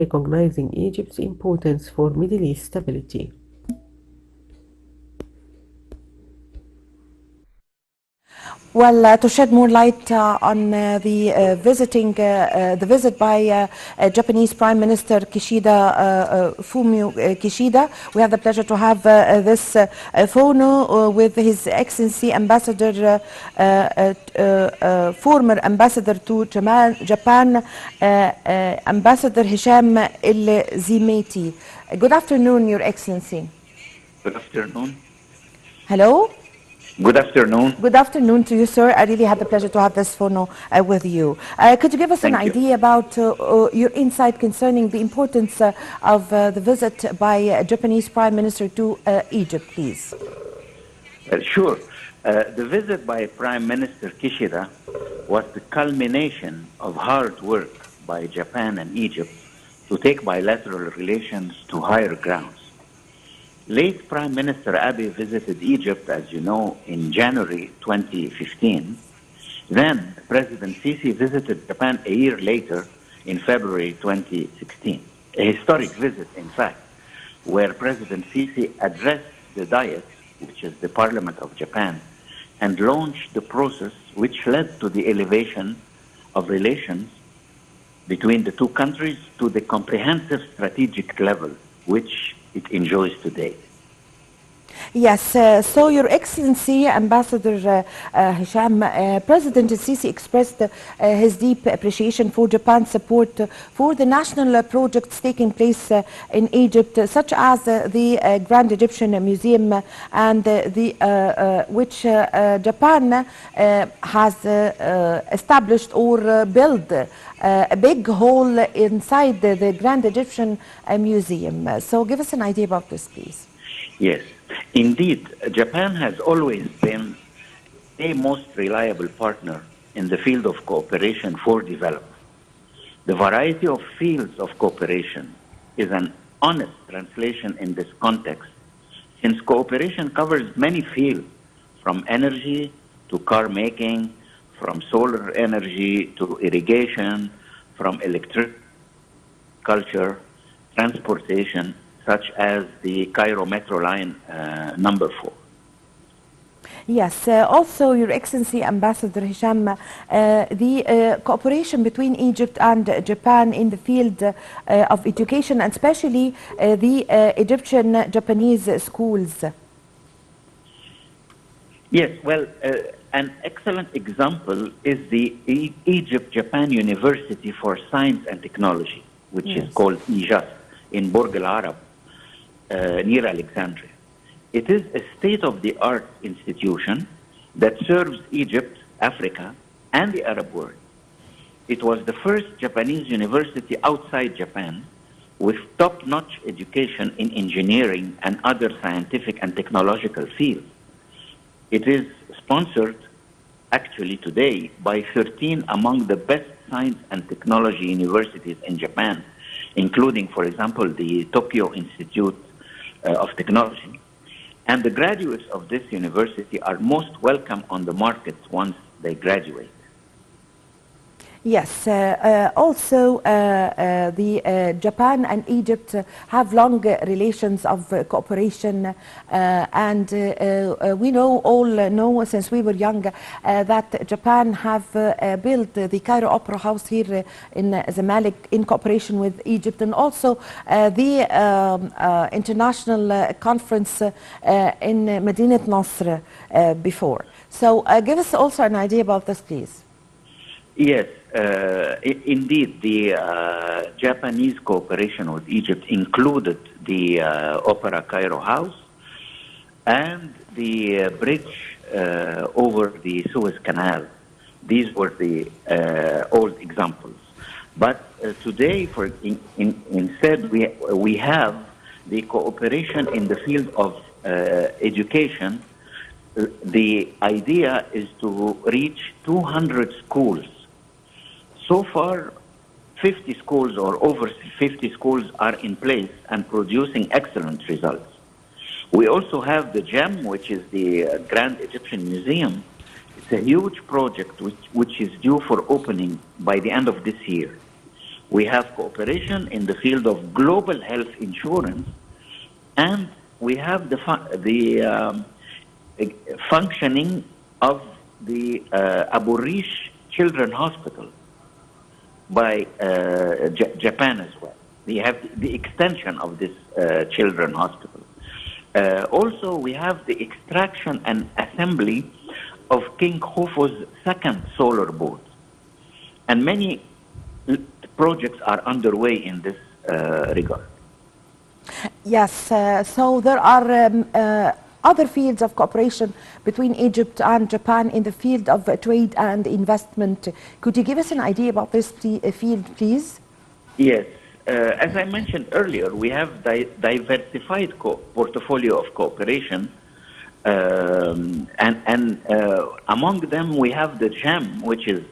recognizing Egypt's importance for Middle East stability. Well, to shed more light on the visit by Japanese Prime Minister Fumio Kishida, we have the pleasure to have this photo with His Excellency Ambassador, former Ambassador to Japan, Ambassador Hisham El Zimeti. Good afternoon, Your Excellency. Good afternoon. Hello. Good afternoon. Good afternoon to you, sir. I really had the pleasure to have this phono with you. Could you give us an idea about your insight concerning the importance of the visit by Japanese Prime Minister to Egypt, please? Sure. The visit by Prime Minister Kishida was the culmination of hard work by Japan and Egypt to take bilateral relations to higher grounds. Late Prime Minister Abiy visited Egypt, as you know, in January 2015. Then President Sisi visited Japan a year later in February 2016. A historic visit, in fact, where President Sisi addressed the Diet, which is the Parliament of Japan, and launched the process which led to the elevation of relations between the two countries to the comprehensive strategic level which it enjoys today. Yes, so Your Excellency, Ambassador Hisham, President Sisi expressed his deep appreciation for Japan's support for the national projects taking place in Egypt, such as the Grand Egyptian Museum, and which Japan has established or built a big hall inside the Grand Egyptian Museum. So give us an idea about this, please. Yes. Indeed, Japan has always been the most reliable partner in the field of cooperation for development. The variety of fields of cooperation is an honest translation in this context, since cooperation covers many fields, from energy to car making, from solar energy to irrigation, from electric culture, transportation, such as the Cairo Metro Line number 4. Yes, also Your Excellency Ambassador Hisham, the cooperation between Egypt and Japan in the field of education, and especially the Egyptian-Japanese schools. Yes, well, an excellent example is the Egypt-Japan University for Science and Technology, which is called EJAS in Burj Al Arab, near Alexandria. It is a state-of-the-art institution that serves Egypt, Africa, and the Arab world. It was the first Japanese university outside Japan with top-notch education in engineering and other scientific and technological fields. It is sponsored, actually today, by 13 among the best science and technology universities in Japan, including, for example, the Tokyo Institute of Technology. And the graduates of this university are most welcome on the market once they graduate. Yes, also the Japan and Egypt have long relations of cooperation, and we all know since we were young that Japan have built the Cairo Opera House here in Zamalek in cooperation with Egypt, and also the international conference in Medinat Nasr before. So give us also an idea about this, please. Yes, indeed, the Japanese cooperation with Egypt included the Opera Cairo House and the bridge over the Suez Canal. These were the old examples. But today, instead, we have the cooperation in the field of education. The idea is to reach 200 schools. So far, 50 schools or over 50 schools are in place and producing excellent results. We also have the GEM, which is the Grand Egyptian Museum. It's a huge project which is due for opening by the end of this year. We have cooperation in the field of global health insurance, and we have the functioning of the Abu Rish Children Hospital by Japan as well. We have the extension of this children hospital. Also, we have the extraction and assembly of King Khufu's second solar boat. And many projects are underway in this regard. Yes, so there are other fields of cooperation between Egypt and Japan in the field of trade and investment. Could you give us an idea about this field, please? Yes. As I mentioned earlier, we have diversified portfolio of cooperation, and among them we have the GEM, which is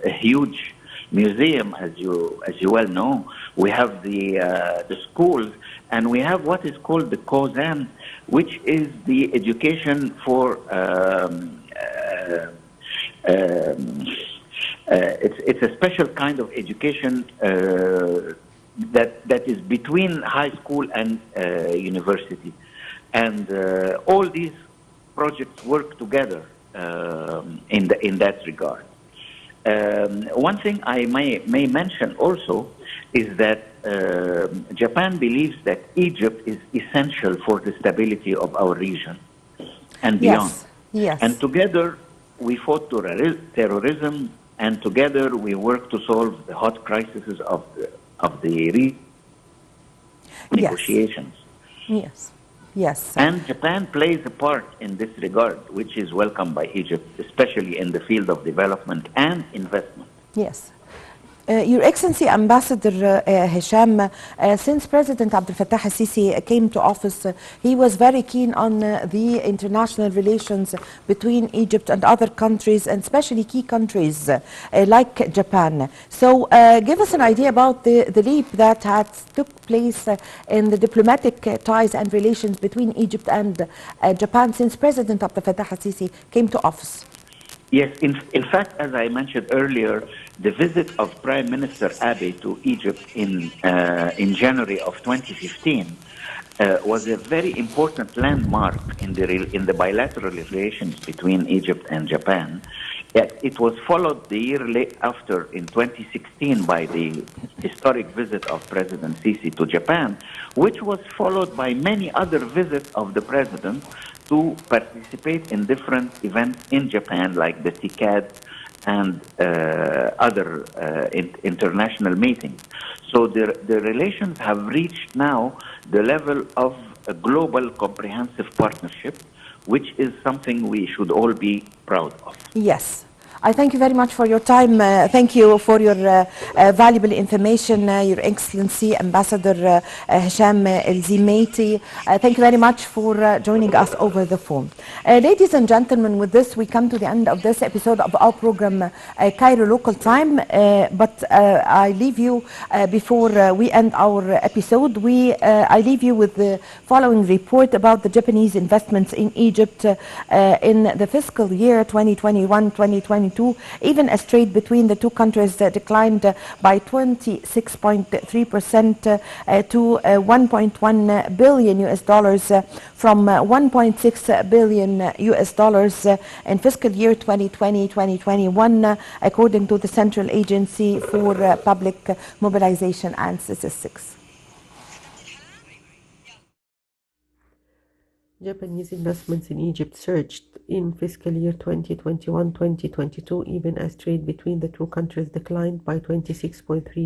a huge museum, as you well know. We have the schools, and we have what is called the COSAN, which is the education for it's a special kind of education that is between high school and university, and all these projects work together in that regard. One thing I may mention also is that Japan believes that Egypt is essential for the stability of our region and beyond. Yes, yes. And together we fought terrorism, and together we work to solve the hot crises of the negotiations. Yes, yes. And Japan plays a part in this regard, which is welcomed by Egypt, especially in the field of development and investment. Yes. Your Excellency, Ambassador Hisham, since President Abdel Fattah al-Sisi came to office, he was very keen on the international relations between Egypt and other countries, and especially key countries like Japan. So give us an idea about the leap that had took place in the diplomatic ties and relations between Egypt and Japan since President Abdel Fattah al-Sisi came to office. Yes, in fact, as I mentioned earlier, the visit of Prime Minister Abiy to Egypt in January of 2015 was a very important landmark in the bilateral relations between Egypt and Japan. It was followed the year after, in 2016, by the historic visit of President Sisi to Japan, which was followed by many other visits of the president to participate in different events in Japan, like the TICAD and other international meetings. So the relations have reached now the level of a global comprehensive partnership, which is something we should all be proud of. Yes. I thank you very much for your time. Thank you for your valuable information, Your Excellency, Ambassador Hisham El-Zimeiti. Thank you very much for joining us over the phone. Ladies and gentlemen, with this, we come to the end of this episode of our program, Cairo Local Time. But I leave you, before we end our episode, I leave you with the following report about the Japanese investments in Egypt in the fiscal year 2021-2022. Even as trade between the two countries declined by 26.3% to 1.1 billion US dollars from 1.6 billion US dollars in fiscal year 2020-2021, according to the Central Agency for Public Mobilization and Statistics. Japanese investments in Egypt surged in fiscal year 2021-2022, even as trade between the two countries declined by 26.3%